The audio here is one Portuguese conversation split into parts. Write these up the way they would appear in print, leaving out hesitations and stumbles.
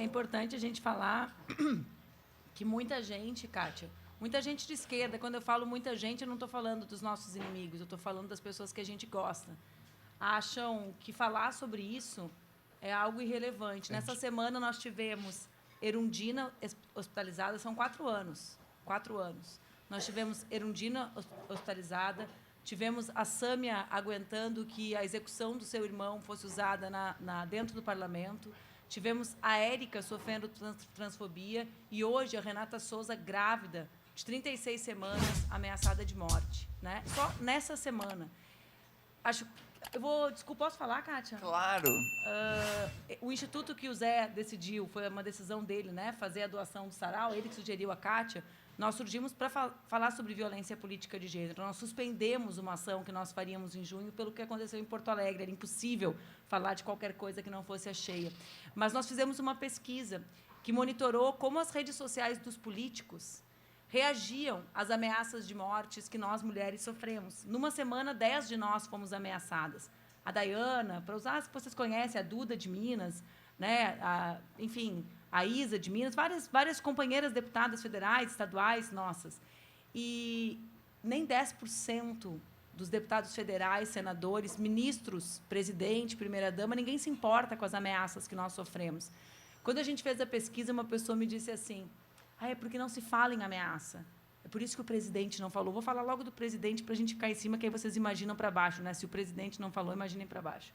é importante a gente falar que muita gente, Kátia, muita gente de esquerda, quando eu falo muita gente, eu não estou falando dos nossos inimigos, eu estou falando das pessoas que a gente gosta, acham que falar sobre isso é algo irrelevante. Nessa semana, nós tivemos Erundina hospitalizada, são 4 anos. 4 anos. Nós tivemos Erundina hospitalizada, tivemos a Sâmia aguentando que a execução do seu irmão fosse usada dentro do parlamento, tivemos a Érica sofrendo transfobia e hoje a Renata Souza grávida, de 36 semanas, ameaçada de morte. Né? Só nessa semana. Desculpa, posso falar, Kátia? Claro. O instituto que o Zé decidiu, foi uma decisão dele, né, fazer a doação do sarau, ele que sugeriu a Kátia, nós surgimos para falar sobre violência política de gênero. Nós suspendemos uma ação que nós faríamos em junho pelo que aconteceu em Porto Alegre. Era impossível falar de qualquer coisa que não fosse a cheia. Mas nós fizemos uma pesquisa que monitorou como as redes sociais dos políticos reagiam às ameaças de mortes que nós, mulheres, sofremos. Numa semana, 10 de nós fomos ameaçadas. A Dayana, para usar, se vocês conhecem, a Duda de Minas, né? Enfim, a Isa de Minas, várias companheiras deputadas federais, estaduais, nossas. E nem 10% dos deputados federais, senadores, ministros, presidente, primeira-dama, ninguém se importa com as ameaças que nós sofremos. Quando a gente fez a pesquisa, uma pessoa me disse assim, é porque não se fala em ameaça. É por isso que o presidente não falou. Vou falar logo do presidente para a gente ficar em cima, que aí vocês imaginam para baixo. Né? Se o presidente não falou, imaginem para baixo.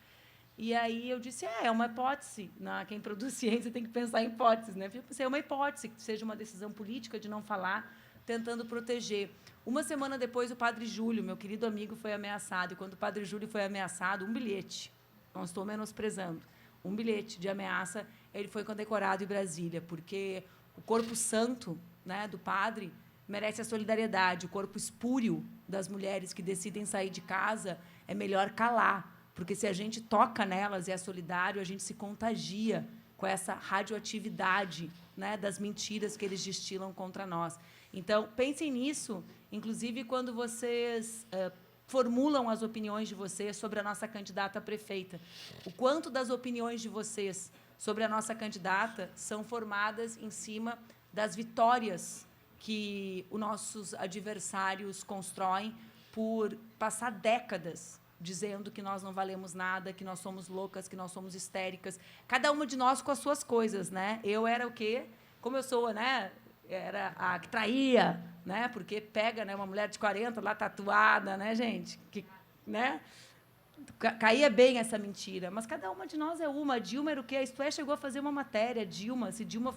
E aí eu disse, é uma hipótese. Quem produz ciência tem que pensar em hipóteses. Né? Eu pensei, é uma hipótese, que seja uma decisão política de não falar, tentando proteger. Uma semana depois, o padre Júlio, meu querido amigo, foi ameaçado. E quando o padre Júlio foi ameaçado, um bilhete, não estou menosprezando, um bilhete de ameaça, ele foi condecorado em Brasília, porque o corpo santo, né, do padre merece a solidariedade. O corpo espúrio das mulheres que decidem sair de casa é melhor calar, porque se a gente toca nelas e é solidário, a gente se contagia com essa radioatividade, né, das mentiras que eles destilam contra nós. Então, pensem nisso, inclusive quando vocês formulam as opiniões de vocês sobre a nossa candidata a prefeita. O quanto das opiniões de vocês sobre a nossa candidata são formadas em cima das vitórias que os nossos adversários constroem por passar décadas dizendo que nós não valemos nada, que nós somos loucas, que nós somos histéricas. Cada uma de nós com as suas coisas, né? Eu era o quê? Como eu sou, né? Era a que traía, né? Porque pega, né, uma mulher de 40 lá tatuada, né, gente? Que, né? Caía bem essa mentira, mas cada uma de nós é uma. A Dilma era o quê? A Isto É chegou a fazer uma matéria. Se Dilma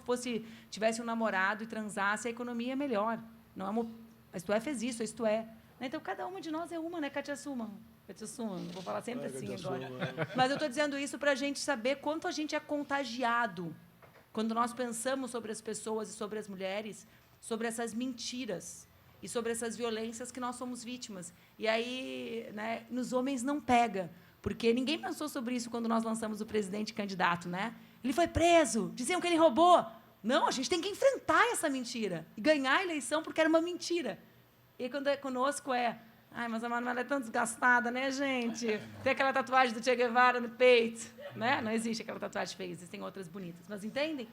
tivesse um namorado e transasse, a economia é melhor. Não é a Isto É fez isso, a Isto É. Então, cada uma de nós é uma, né, Kátia Suman? Kátia Suman, vou falar sempre assim agora. Mas eu estou dizendo isso para a gente saber quanto a gente é contagiado quando nós pensamos sobre as pessoas e sobre as mulheres, sobre essas mentiras e sobre essas violências que nós somos vítimas. E aí, né, nos homens não pega, porque ninguém pensou sobre isso quando nós lançamos o presidente candidato. Né? Ele foi preso, diziam que ele roubou. Não, a gente tem que enfrentar essa mentira e ganhar a eleição porque era uma mentira. E quando é conosco ai, mas a Manuela é tão desgastada, né, gente? Tem aquela tatuagem do Che Guevara no peito. Né? Não existe aquela tatuagem feia, existem outras bonitas. Mas entendem?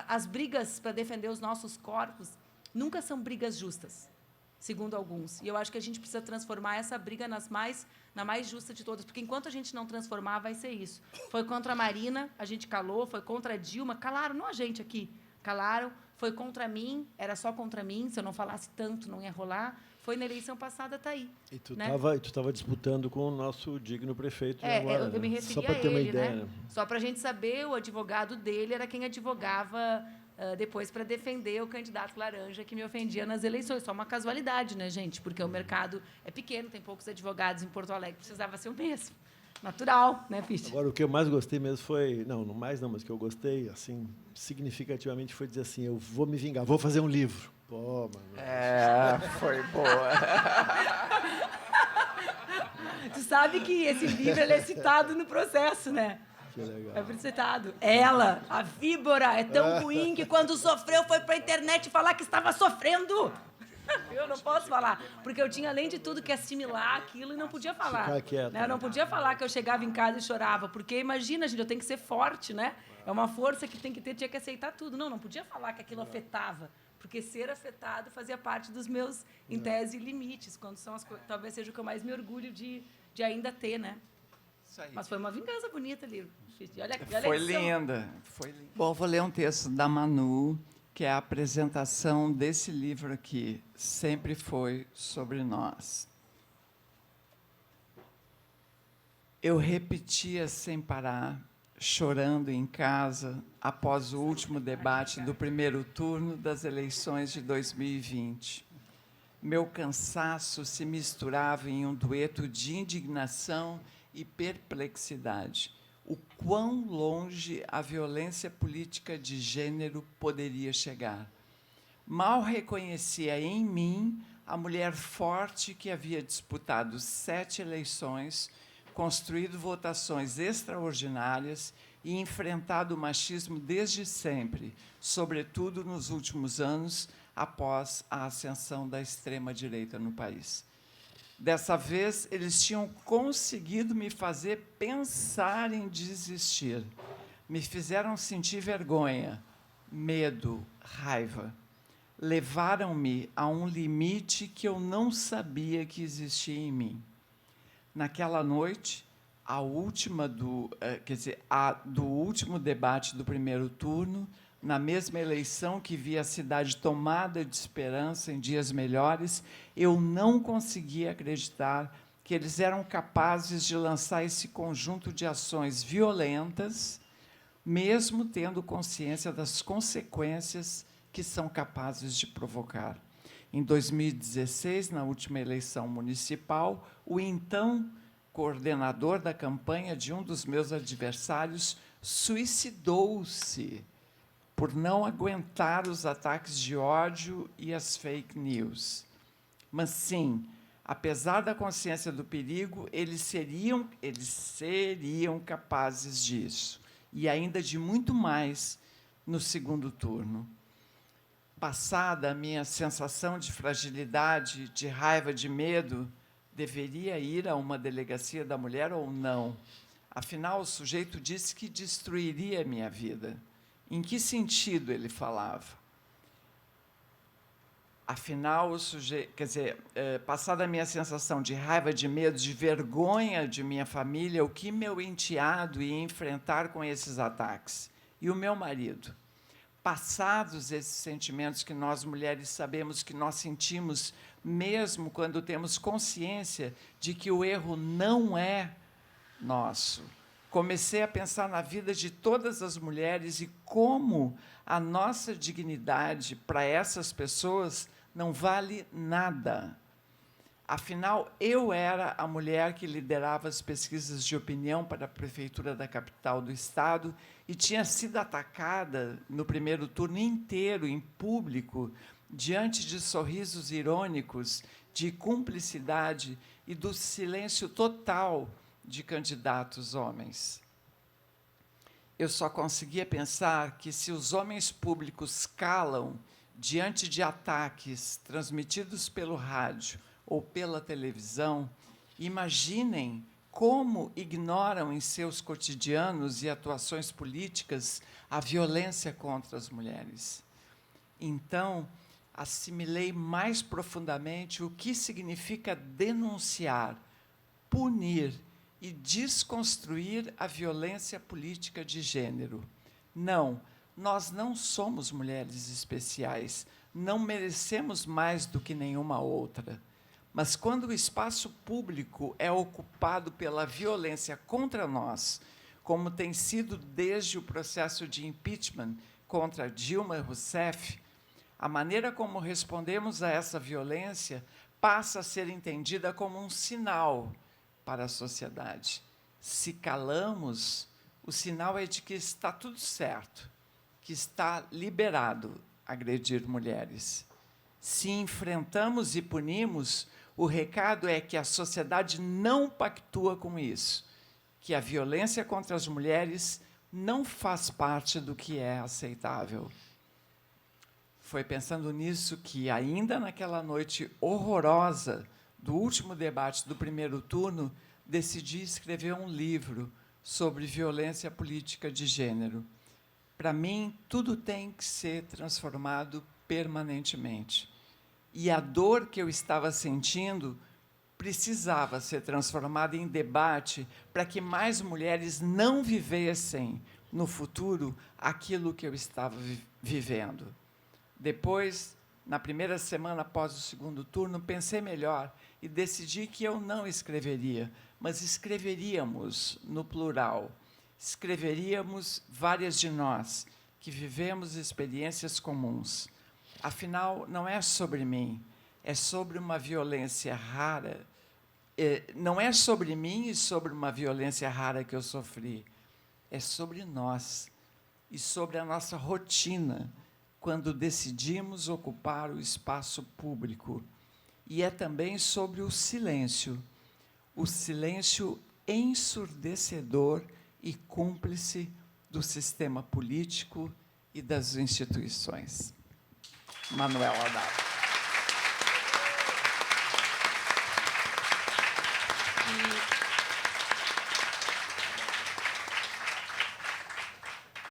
As brigas para defender os nossos corpos nunca são brigas justas, segundo alguns. E eu acho que a gente precisa transformar essa briga na mais justa de todas, porque enquanto a gente não transformar, vai ser isso. Foi contra a Marina, a gente calou, foi contra a Dilma, calaram, não a gente aqui, calaram, foi contra mim, era só contra mim, se eu não falasse tanto, não ia rolar. Foi na eleição passada, está aí. E tu né? estava disputando com o nosso digno prefeito agora. Eu me referi só para ter uma ideia. Né? Só para a gente saber, o advogado dele era quem advogava depois para defender o candidato laranja que me ofendia nas eleições. Só uma casualidade, né, gente? Porque o mercado é pequeno, tem poucos advogados em Porto Alegre, precisava ser o mesmo. Natural, né, Piche? Agora, o que eu mais gostei mesmo foi... Não mais não, mas o que eu gostei, assim, significativamente, foi dizer assim, eu vou me vingar, vou fazer um livro. Pô, mano. Foi boa. Tu sabe que esse livro ele é citado no processo, né? Que legal. É citado. Ela, a víbora, é tão ruim que quando sofreu foi para a internet falar que estava sofrendo. Eu não posso falar, porque eu tinha, além de tudo, que assimilar aquilo e não podia falar. Ficar quieta. Né? Eu não podia falar que eu chegava em casa e chorava, porque, imagina, gente, eu tenho que ser forte, né? É uma força que tem que ter, tinha que aceitar tudo. Não podia falar que aquilo afetava, porque ser afetado fazia parte dos meus, em tese, limites, quando são talvez seja o que eu mais me orgulho de ainda ter, né? Isso aí. Mas foi uma vingança bonita ali. Olha Foi linda, foi linda. Bom, vou ler um texto da Manu, que é a apresentação desse livro aqui, Sempre Foi Sobre Nós. Eu repetia sem parar, chorando em casa, após o último debate do primeiro turno das eleições de 2020. Meu cansaço se misturava em um dueto de indignação e perplexidade. O quão longe a violência política de gênero poderia chegar. Mal reconhecia em mim a mulher forte que havia disputado 7 eleições, construído votações extraordinárias e enfrentado o machismo desde sempre, sobretudo nos últimos anos, após a ascensão da extrema-direita no país. Dessa vez, eles tinham conseguido me fazer pensar em desistir. Me fizeram sentir vergonha, medo, raiva. Levaram-me a um limite que eu não sabia que existia em mim. Naquela noite, a do último debate do primeiro turno, na mesma eleição que via a cidade tomada de esperança em dias melhores, eu não conseguia acreditar que eles eram capazes de lançar esse conjunto de ações violentas, mesmo tendo consciência das consequências que são capazes de provocar. Em 2016, na última eleição municipal, o então coordenador da campanha de um dos meus adversários suicidou-se por não aguentar os ataques de ódio e as fake news. Mas, sim, apesar da consciência do perigo, eles seriam capazes disso, e ainda de muito mais no segundo turno. Passada a minha sensação de fragilidade, de raiva, de medo, deveria ir a uma delegacia da mulher ou não? Afinal, o sujeito disse que destruiria a minha vida. Em que sentido ele falava? Afinal, o sujeito, passada a minha sensação de raiva, de medo, de vergonha de minha família, o que meu enteado ia enfrentar com esses ataques? E o meu marido? Passados esses sentimentos que nós, mulheres, sabemos que nós sentimos, mesmo quando temos consciência de que o erro não é nosso, comecei a pensar na vida de todas as mulheres e como a nossa dignidade para essas pessoas não vale nada. Afinal, eu era a mulher que liderava as pesquisas de opinião para a prefeitura da capital do estado e tinha sido atacada no primeiro turno inteiro, em público, diante de sorrisos irônicos, de cumplicidade e do silêncio total de candidatos homens. Eu só conseguia pensar que, se os homens públicos calam diante de ataques transmitidos pelo rádio ou pela televisão, imaginem como ignoram em seus cotidianos e atuações políticas a violência contra as mulheres. Então, assimilei mais profundamente o que significa denunciar, punir e desconstruir a violência política de gênero. Não, nós não somos mulheres especiais, não merecemos mais do que nenhuma outra. Mas quando o espaço público é ocupado pela violência contra nós, como tem sido desde o processo de impeachment contra Dilma Rousseff, a maneira como respondemos a essa violência passa a ser entendida como um sinal para a sociedade. Se calamos, o sinal é de que está tudo certo, que está liberado agredir mulheres. Se enfrentamos e punimos, o recado é que a sociedade não pactua com isso, que a violência contra as mulheres não faz parte do que é aceitável. Foi pensando nisso que, ainda naquela noite horrorosa do último debate do primeiro turno, decidi escrever um livro sobre violência política de gênero. Para mim, tudo tem que ser transformado permanentemente. E a dor que eu estava sentindo precisava ser transformada em debate para que mais mulheres não vivessem no futuro aquilo que eu estava vivendo. Depois, na primeira semana após o segundo turno, pensei melhor e decidi que eu não escreveria, mas escreveríamos no plural. Escreveríamos várias de nós que vivemos experiências comuns. Afinal, não é sobre mim, é sobre uma violência rara. Não é sobre mim e sobre uma violência rara que eu sofri. É sobre nós e sobre a nossa rotina quando decidimos ocupar o espaço público. E é também sobre o silêncio ensurdecedor e cúmplice do sistema político e das instituições. Manuel Haddad.